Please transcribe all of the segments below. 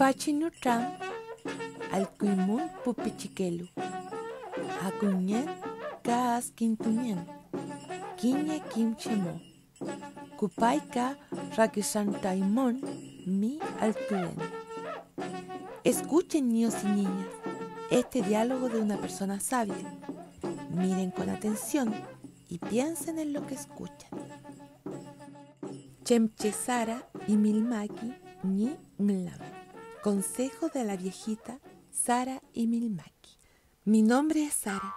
Fachinutram alkuimun pupichikelu. Hakunyen kaas kintunyen. Kinye kimchemo. Kupaika rakisantaimon mi altuen. Escuchen, niños y niñas, este diálogo de una persona sabia. Miren con atención y piensen en lo que escuchan. Chemche Sara y Milmaki ni Mlam. Consejo de la viejita Sara y Milmaki. Mi nombre es Sara,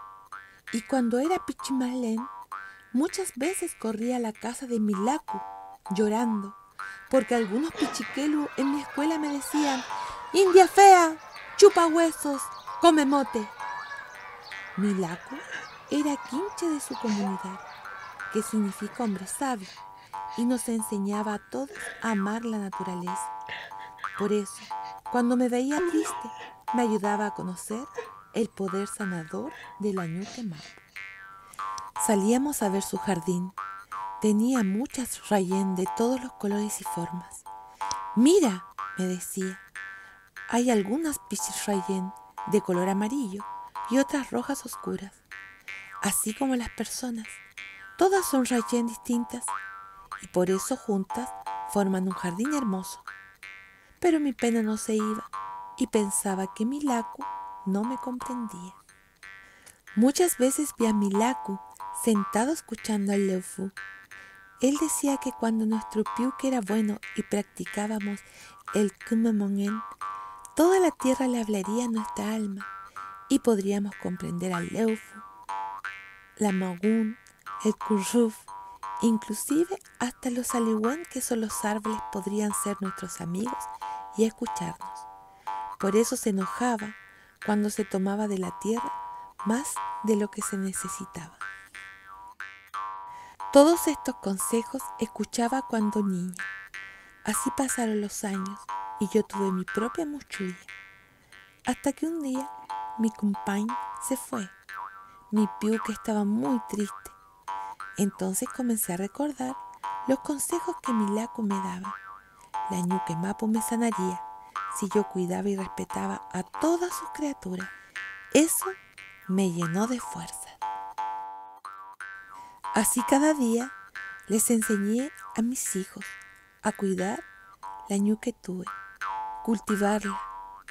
y cuando era pichimalén, muchas veces corría a la casa de Milaku llorando, porque algunos pichiquelu en mi escuela me decían: «India fea, chupa huesos, come mote». Milaku era quinche de su comunidad, que significa hombre sabio, y nos enseñaba a todos a amar la naturaleza. Por eso, cuando me veía triste, me ayudaba a conocer el poder sanador del Añuque Mapu. Salíamos a ver su jardín. Tenía muchas rayén de todos los colores y formas. «Mira», me decía, «hay algunas pichis rayén de color amarillo y otras rojas oscuras. Así como las personas, todas son rayén distintas y por eso juntas forman un jardín hermoso». Pero mi pena no se iba y pensaba que Milaku no me comprendía. Muchas veces vi a Milaku sentado escuchando al Leufu. Él decía que cuando nuestro piuque era bueno y practicábamos el Kumamongen, toda la tierra le hablaría a nuestra alma y podríamos comprender al Leufu, la Magun, el Kurruf, inclusive hasta los Aliwen, que son los árboles, podrían ser nuestros amigos y escucharnos. Por eso se enojaba cuando se tomaba de la tierra más de lo que se necesitaba. Todos estos consejos escuchaba cuando niña. Así pasaron los años y yo tuve mi propia mochulla. Hasta que un día mi compañ se fue. Mi piuque estaba muy triste. Entonces comencé a recordar los consejos que Milaku me daba. La Ñuque Mapu me sanaría si yo cuidaba y respetaba a todas sus criaturas. Eso me llenó de fuerza. Así cada día les enseñé a mis hijos a cuidar la Ñuque Tue, cultivarla,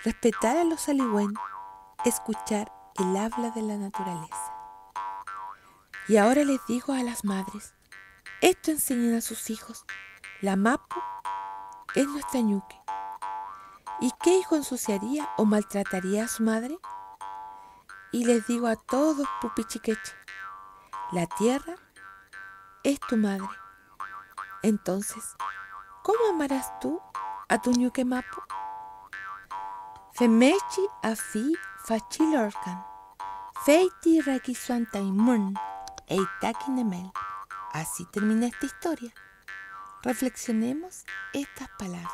respetar a los aliwen, escuchar el habla de la naturaleza. Y ahora les digo a las madres, esto enseñen a sus hijos. La Mapu es nuestra Ñuque. ¿Y qué hijo ensuciaría o maltrataría a su madre? Y les digo a todos, pupichiqueche, la tierra es tu madre. Entonces, ¿cómo amarás tú a tu Ñuque Mapu? Femechi afi fachilorcan, feiti requisuantaimun, eitaki nemel. Así termina esta historia. Reflexionemos estas palabras.